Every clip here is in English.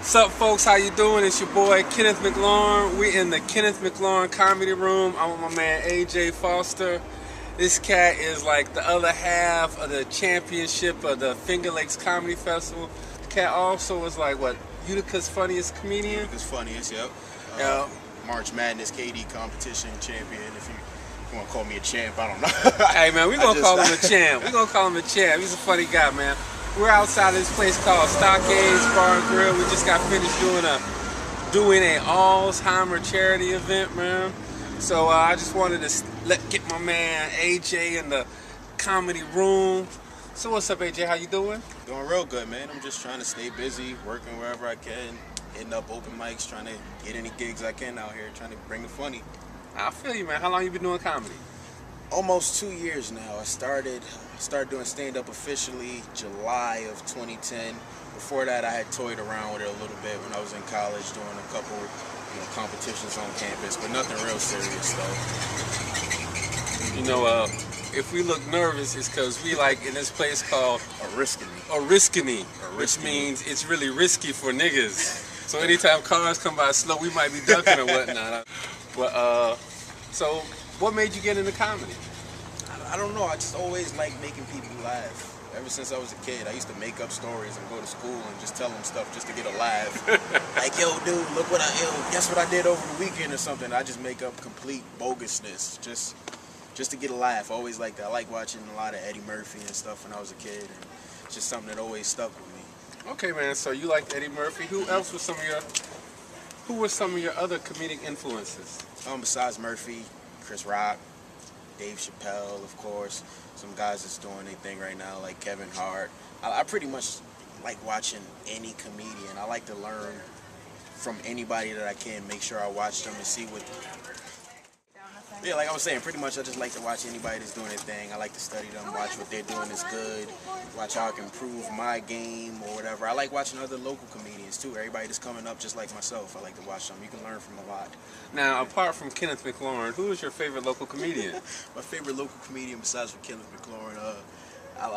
Sup folks, how you doing? It's your boy Kenneth McLaurin. We in the Kenneth McLaurin Comedy Room. I'm with my man AJ Foster. This cat is like the other half of the championship of the Finger Lakes Comedy Festival. The cat also is like what, Utica's funniest comedian? Utica's funniest, yep. Yeah. March Madness KD competition champion. If you want to call me a champ, I don't know. Hey man, we gonna call him a champ. We gonna call him a champ. He's a funny guy, man. We're outside of this place called Stockades Bar and Grill. We just got finished doing a Alzheimer charity event, man. So I just wanted to get my man AJ in the comedy room. So what's up, AJ? How you doing? Doing real good, man. I'm just trying to stay busy, working wherever I can, hitting up open mics, trying to get any gigs I can out here, trying to bring the funny. I feel you, man. How long you been doing comedy? Almost 2 years now. I started doing stand-up officially July of 2010. Before that, I had toyed around with it a little bit when I was in college, doing a couple, competitions on campus, but nothing real serious though. If we look nervous, it's because we like in this place called Oriskany, which means it's really risky for niggas. So anytime cars come by slow, we might be ducking or whatnot. But so what made you get into comedy? I don't know. I just always liked making people laugh. Ever since I was a kid, I used to make up stories and go to school and just tell them stuff just to get a laugh. Like, yo, dude, look what guess what I did over the weekend or something. I just make up complete bogusness just to get a laugh. I always liked that. I like watching a lot of Eddie Murphy and stuff when I was a kid. And it's just something that always stuck with me. Okay, man. So you liked Eddie Murphy. Who were some of your other comedic influences? Besides Murphy, Chris Rock, Dave Chappelle, of course. Some guys that's doing their thing right now, like Kevin Hart. I pretty much like watching any comedian. I like to learn from anybody that I can. Make sure I watch them and see what. Yeah, like I was saying, pretty much I just like to watch anybody that's doing their thing. I like to study them, watch what they're doing is good, watch how I can improve my game or whatever. I like watching other local comedians too. Everybody that's coming up just like myself, I like to watch them. You can learn from a lot. Now, apart from Kenneth McLaurin, who is your favorite local comedian? My favorite local comedian besides from Kenneth McLaurin, I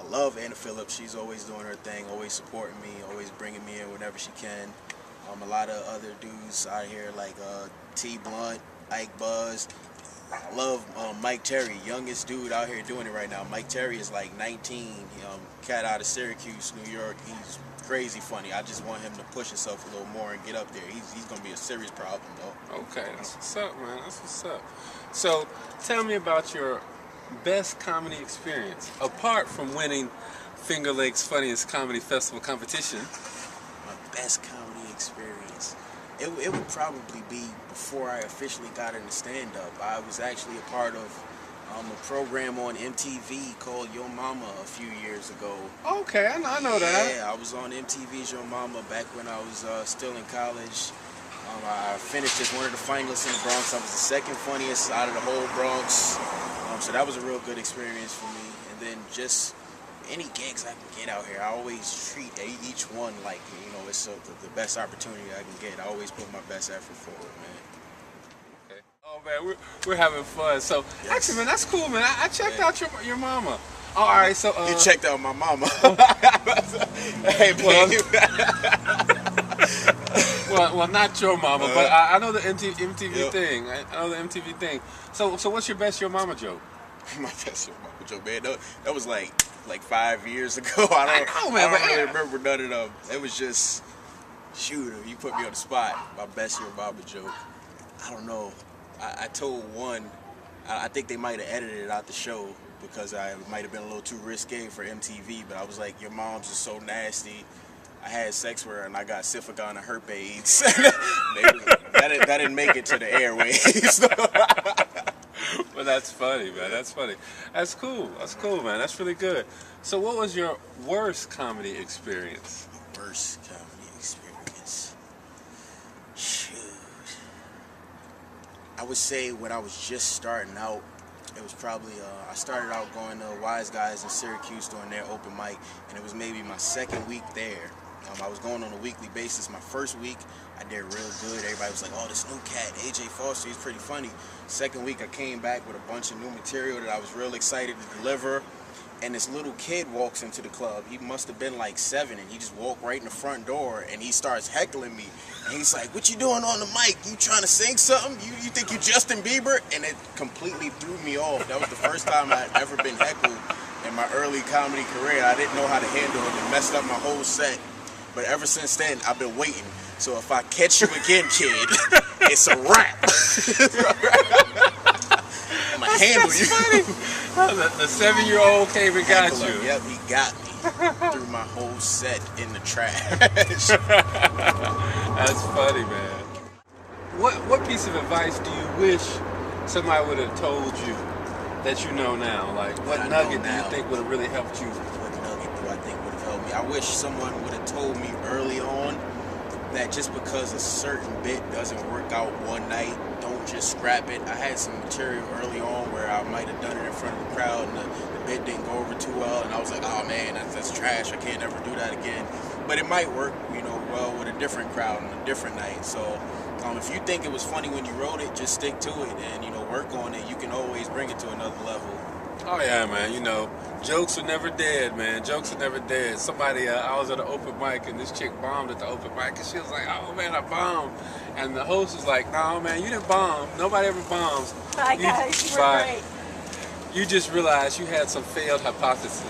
love Anna Phillips. She's always doing her thing, always supporting me, always bringing me in whenever she can. A lot of other dudes out here like T Blunt, Ike Buzz. I love Mike Terry, youngest dude out here doing it right now. Mike Terry is like 19, cat out of Syracuse, New York. He's crazy funny. I just want him to push himself a little more and get up there. He's going to be a serious problem, though. Okay, that's what's up, man. That's what's up. So, tell me about your best comedy experience, apart from winning Finger Lakes Funniest Comedy Festival competition. My best comedy experience. It would probably be before I officially got into stand-up. I was actually a part of a program on MTV called Yo Mama a few years ago. Okay, I know that. Yeah, I was on MTV's Yo Mama back when I was still in college. I finished as one of the finalists in the Bronx. I was the second funniest out of the whole Bronx. So that was a real good experience for me. And then just any gigs I can get out here, I always treat each one like, it's the best opportunity I can get. I always put my best effort forward, man. Okay. Oh man, we're having fun. So yes. Actually, man, that's cool, man. I checked out your mama. Oh, all right, so you checked out my mama. Hey, babe. Well, not your mama, but I know the MTV thing. I know the MTV thing. So what's your best your mama joke? My best your mama joke, man. That was like 5 years ago. I don't really remember none of them. It was just, shoot, you put me on the spot. My best your mama joke. I don't know. I told one, I think they might have edited it out the show because I might have been a little too risque for MTV, but I was like, your mom's is so nasty. I had sex with her and I got syphilis and herpes. that didn't make it to the airwaves. Well, that's funny, man. That's funny. That's cool. That's cool, man. That's really good. So what was your worst comedy experience? Worst comedy experience? Shoot. I would say when I was just starting out, it was probably, I started out going to Wise Guys in Syracuse doing their open mic, and it was maybe my second week there. I was going on a weekly basis. My first week, I did real good. Everybody was like, oh, this new cat, AJ Foster, he's pretty funny. Second week, I came back with a bunch of new material that I was real excited to deliver. and this little kid walks into the club. He must have been like 7, and he just walked right in the front door, and he starts heckling me. And he's like, "What you doing on the mic? You trying to sing something? You think you Justin Bieber?" And it completely threw me off. That was the first time I'd ever been heckled in my early comedy career. I didn't know how to handle it. It messed up my whole set. But ever since then, I've been waiting. So if I catch you again, kid, it's a wrap. I'm going to handle you. Funny. The 7-year-old came and got you. Yep, he got me. Threw my whole set in the trash. That's funny, man. What piece of advice do you wish somebody would have told you that you know now? Like, what nugget do you think would have really helped you? What nugget do I think would have helped me? I wish someone would have told me early on that just because a certain bit doesn't work out one night, don't just scrap it. I had some material early on where I might have done it in front of the crowd and the bit didn't go over too well, and I was like, oh man, that's trash, I can't ever do that again. But it might work, well with a different crowd on a different night. So if you think it was funny when you wrote it, just stick to it and work on it. You can always bring it to another level. Oh yeah, man. Jokes are never dead, man. Jokes are never dead. Somebody, I was at an open mic and this chick bombed at the open mic and she was like, "Oh man, I bombed." And the host was like, "No man, you didn't bomb. Nobody ever bombs." Hi guys, you were great. You just realized you had some failed hypotheses.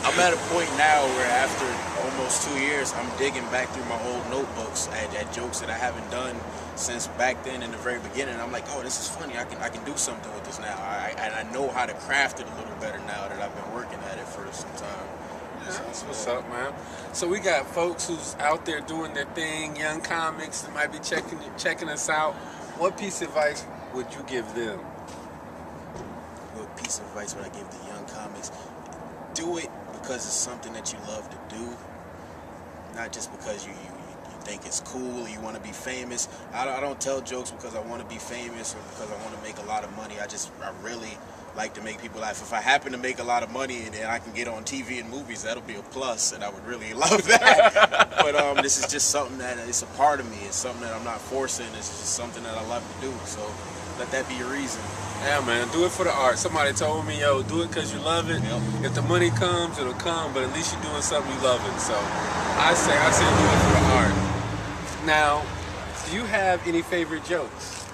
I'm at a point now where after almost 2 years, I'm digging back through my old notebooks at jokes that I haven't done since back then in the very beginning. I'm like, oh, this is funny. I can do something with this now. I know how to craft it a little better now that I've been working at it for some time. Yeah, that's what's up, man. So we got folks who's out there doing their thing, young comics that might be checking us out. What piece of advice would you give them? What piece of advice would I give to young comics? Do it because it's something that you love to do, not just because you think it's cool or you want to be famous. I don't tell jokes because I want to be famous or because I want to make a lot of money. I really like to make people laugh. If I happen to make a lot of money and I can get on TV and movies, that'll be a plus, and I would really love that. But this is just something that it's a part of me. It's something that I'm not forcing. It's just something that I love to do. So let that be your reason. Yeah, man, do it for the art. Somebody told me, yo, do it because you love it. Yep. If the money comes, it'll come, but at least you're doing something you love it. So I say do it for the art. Now, do you have any favorite jokes?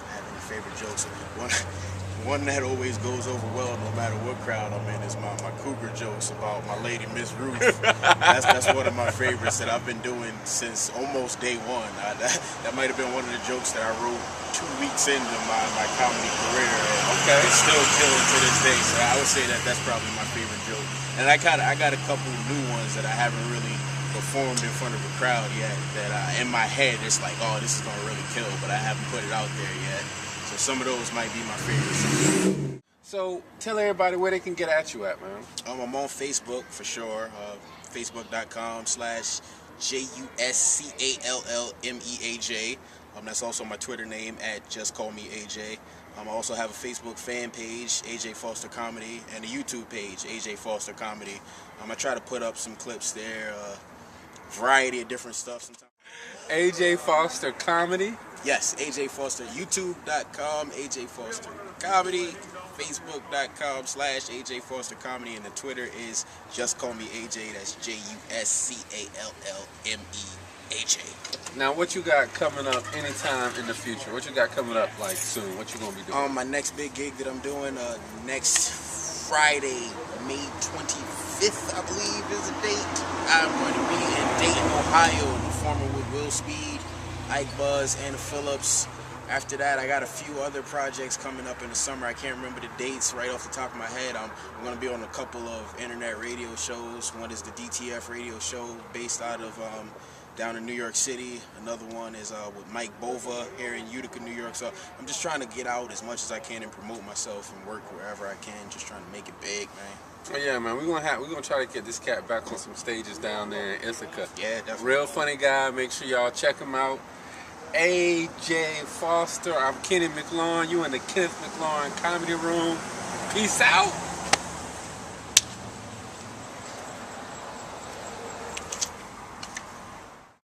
I have any favorite jokes? One that always goes over well no matter what crowd I'm in is my cougar jokes about my lady, Miss Ruth. That's one of my favorites that I've been doing since almost day one. That might have been one of the jokes that I wrote 2 weeks into my comedy career. Okay. It's still killing to this day. So I would say that's probably my favorite joke. And I got a couple new ones that I haven't really performed in front of a crowd yet. That in my head it's like, oh, this is gonna really kill, but I haven't put it out there yet. So some of those might be my favorites. So tell everybody where they can get at you at, man. I'm on Facebook for sure. Facebook.com/JUSCALLMEAJ. That's also my Twitter name at Just Call Me AJ. I also have a Facebook fan page, AJ Foster Comedy, and a YouTube page, AJ Foster Comedy. I try to put up some clips there, variety of different stuff sometimes. AJ Foster Comedy? Yes, AJ Foster. YouTube.com, AJ Foster Comedy. Facebook.com/AJ Foster Comedy. And the Twitter is Just Call Me AJ. That's JUSCALLMEAJ. Now, what you got coming up anytime in the future? What you got coming up like soon? What you gonna be doing? My next big gig that I'm doing next Friday, May 25th, I believe is the date. I'm going to be in Dayton, Ohio, performing with Will Speed, Ike Buzz, Anna Phillips. After that, I got a few other projects coming up in the summer. I can't remember the dates right off the top of my head. I'm going to be on a couple of internet radio shows. One is the DTF radio show based out of down in New York City. Another one is with Mike Bova here in Utica, New York. So I'm just trying to get out as much as I can and promote myself and work wherever I can. Just trying to make it big, man. Oh, yeah, man, we're gonna try to get this cat back on some stages down there in Ithaca. Yeah, definitely. Real funny guy. Make sure y'all check him out. AJ Foster. I'm Kenny McLaurin. You in the Kenneth McLaurin Comedy Room. Peace out.